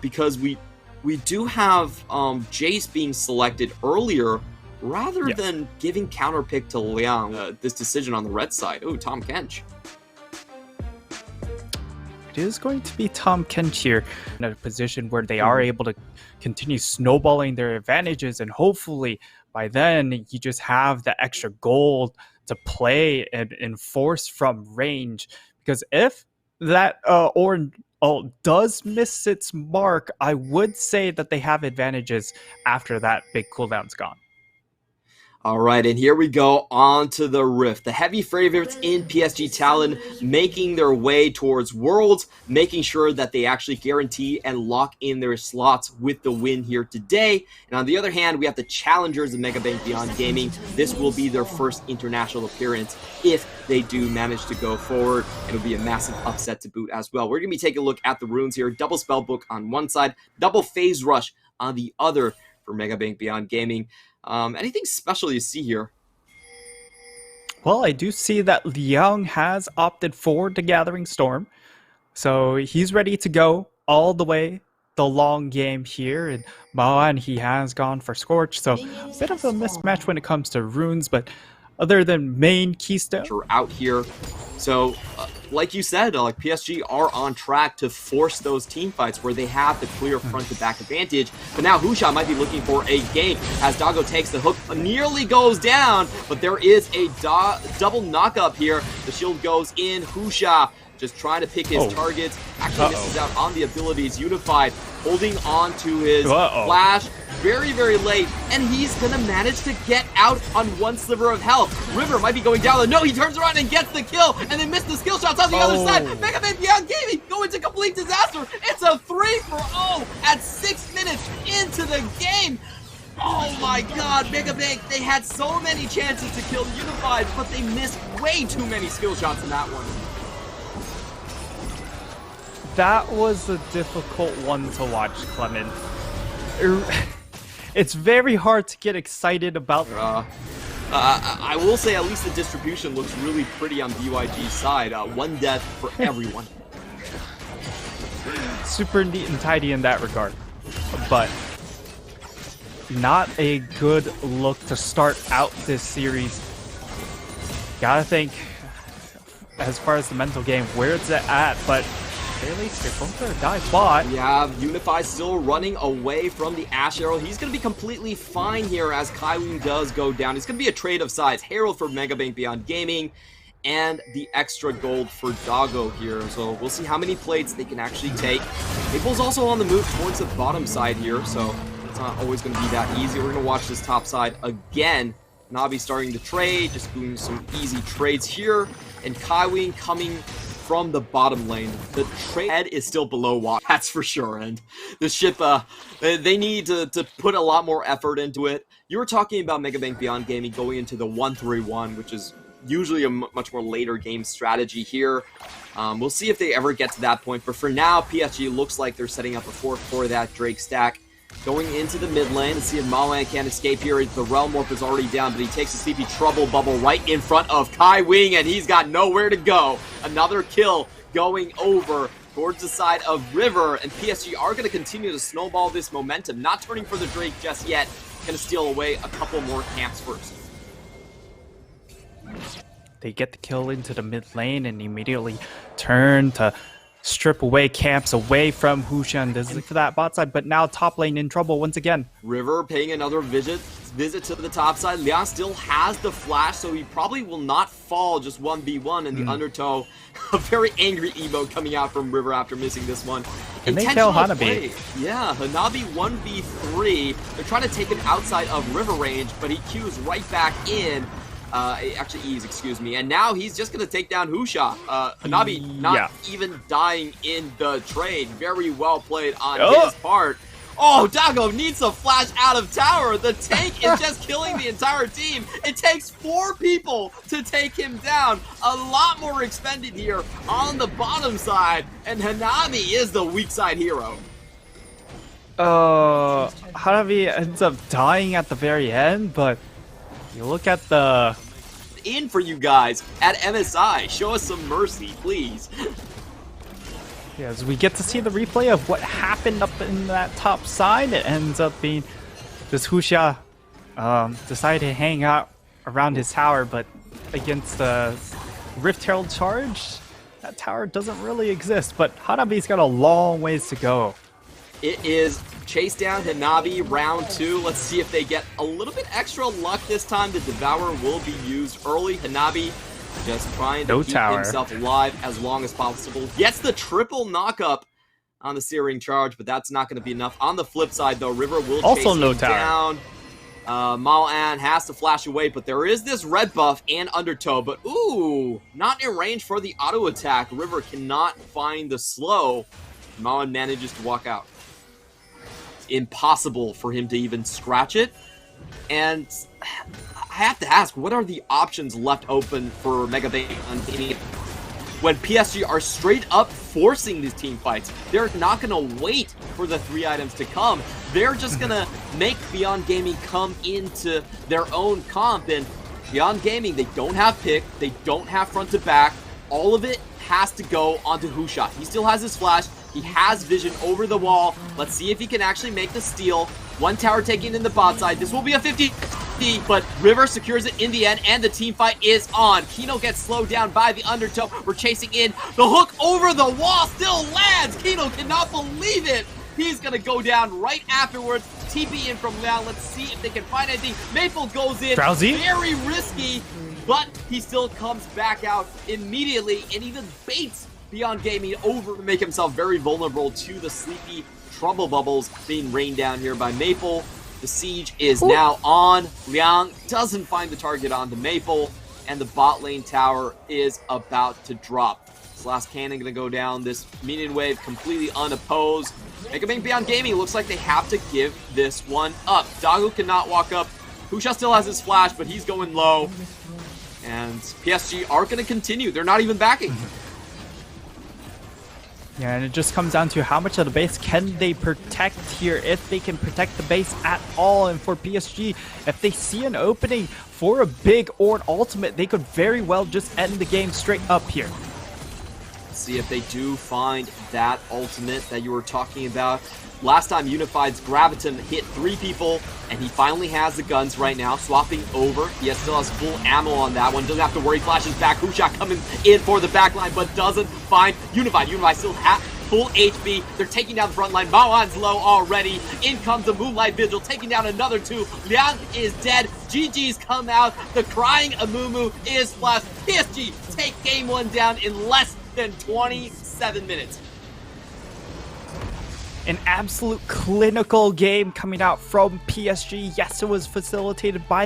because we do have Jace being selected earlier rather than giving counter pick to Liang. This decision on the red side. Oh, Tom Kench. It is going to be Tom Kench here in a position where they are able to continue snowballing their advantages, and hopefully by then you just have the extra gold to play and enforce from range. Because if that does miss its mark, I would say that they have advantages after that big cooldown's gone. All right, and here we go on to the Rift. The heavy favorites in PSG Talon making their way towards Worlds, making sure that they actually guarantee and lock in their slots with the win here today. And on the other hand, we have the challengers of Megabank Beyond Gaming. This will be their first international appearance if they do manage to go forward. It'll be a massive upset to boot as well. We're going to be taking a look at the runes here. Double Spellbook on one side, double Phase Rush on the other for Megabank Beyond Gaming. Anything special you see here? Well, I do see that Liang has opted for the Gathering Storm, so he's ready to go all the way the long game here. And Maoan, he has gone for Scorch, so a bit of a mismatch when it comes to runes, but other than main Keystone out here. So, like you said, like PSG are on track to force those team fights where they have the clear front-to-back advantage. But now Husha might be looking for a gank as Doggo takes the hook, nearly goes down, but there is a double knock-up here. The shield goes in. Husha just trying to pick his targets. Actually misses out on the abilities. Unified holding on to his flash very, very late, and he's gonna manage to get out on one sliver of health. River might be going down. No, he turns around and gets the kill, and then missed the skill shots on the other side. Megabank Beyond Gaming go into complete disaster. It's a 3-for-0 at 6 minutes into the game. Oh my god, Megabank, they had so many chances to kill Unified, but they missed way too many skill shots in that one. That was a difficult one to watch, Clement. It's very hard to get excited about. I will say at least the distribution looks really pretty on BYG's side. One death for everyone. Super neat and tidy in that regard. But not a good look to start out this series. Gotta think, as far as the mental game, where it's at, but at least they're both gonna die bot. Yeah, Unify still running away from the Ash Arrow. He's gonna be completely fine here as Kaiwing does go down. It's gonna be a trade of sides. Herald for Megabank Beyond Gaming and the extra gold for Doggo here. So we'll see how many plates they can actually take. Maple's also on the move towards the bottom side here, so it's not always gonna be that easy. We're gonna watch this top side again. Navi starting to trade, just doing some easy trades here, and Kaiwing coming from the bottom lane. The trade is still below water, that's for sure, and the ship, they need to put a lot more effort into it. You were talking about Megabank Beyond Gaming going into the 1-3-1, which is usually a much more later game strategy here. We'll see if they ever get to that point, but for now, PSG looks like they're setting up a fork for that Drake stack. Going into the mid lane to see if Maoan can't escape here. The Realm Warp is already down, but he takes a sleepy trouble bubble right in front of Kaiwing, and he's got nowhere to go. Another kill going over towards the side of River, and PSG are going to continue to snowball this momentum. Not turning for the Drake just yet. Going to steal away a couple more camps first. They get the kill into the mid lane and immediately turn to strip away camps away from Hushan. This is for that bot side, but now top lane in trouble once again. River paying another visit to the top side. Liang still has the flash, so he probably will not fall just 1v1 in the undertow. A very angry emote coming out from River after missing this one. Can they kill Hanabi? Play. Yeah, Hanabi 1v3. They're trying to take him outside of River range, but he queues right back in. Actually Ease, excuse me. And now he's just going to take down Husha. Hanabi not even dying in the trade. Very well played on his part. Oh, Doggo needs a flash out of tower. The tank is just killing the entire team. It takes 4 people to take him down. A lot more expended here on the bottom side. And Hanabi is the weak side hero. Hanabi ends up dying at the very end, but you look at the in for you guys at MSI. Show us some mercy, please. Yeah, as we get to see the replay of what happened up in that top side, it ends up being just Husha decided to hang out around his tower, but against the Rift Herald charge, that tower doesn't really exist. But Hanabi's got a long ways to go. It is chase down Hanabi round 2. Let's see if they get a little bit extra luck this time. The Devourer will be used early. Hanabi just trying to keep himself alive as long as possible. Gets the triple knockup on the Searing Charge, but that's not going to be enough. On the flip side, though, River will also chase him down. Mao An has to flash away, but there is this red buff and undertow. But ooh, not in range for the auto attack. River cannot find the slow. Mao An manages to walk out. It's impossible for him to even scratch it. And I have to ask, what are the options left open for Megabang when PSG are straight up forcing these team fights? They're not going to wait for the 3 items to come. They're just going to make Beyond Gaming come into their own comp. And Beyond Gaming, they don't have pick, they don't have front to back. All of it has to go onto Husha. He still has his flash. He has vision over the wall. Let's see if he can actually make the steal. One tower taking in the bot side. This will be a 50-50, but River secures it in the end, and the team fight is on. Kino gets slowed down by the undertow. We're chasing in. The hook over the wall still lands. Kino cannot believe it. He's going to go down right afterwards. TP in from Liang. Let's see if they can find anything. Maple goes in. Drowsy. Very risky, but he still comes back out immediately and even baits Beyond Gaming over to make himself very vulnerable to the sleepy trouble bubbles being rained down here by Maple. The siege is now on. Liang doesn't find the target on the Maple, and the bot lane tower is about to drop. This last cannon gonna go down. This minion wave completely unopposed. Megabang Beyond Gaming looks like they have to give this one up. Dagu cannot walk up. Husha still has his flash, but he's going low. And PSG are gonna continue. They're not even backing. Yeah, and it just comes down to how much of the base can they protect here, if they can protect the base at all. And for PSG, if they see an opening for a big Ord ultimate, they could very well just end the game straight up here. See if they do find that ultimate that you were talking about. Last time Unified's Graviton hit 3 people, and he finally has the guns right now, swapping over. He still has full ammo on that one. Doesn't have to worry, flashes back. Husha coming in for the backline, but doesn't find Unified. Unified still has full HP. They're taking down the front line. Maoan's low already. In comes the Moonlight Vigil, taking down another 2. Liang is dead. GG's come out. The crying Amumu is flashed. PSG take game 1 down in less than 27 minutes. An absolute clinical game coming out from PSG. Yes, it was facilitated by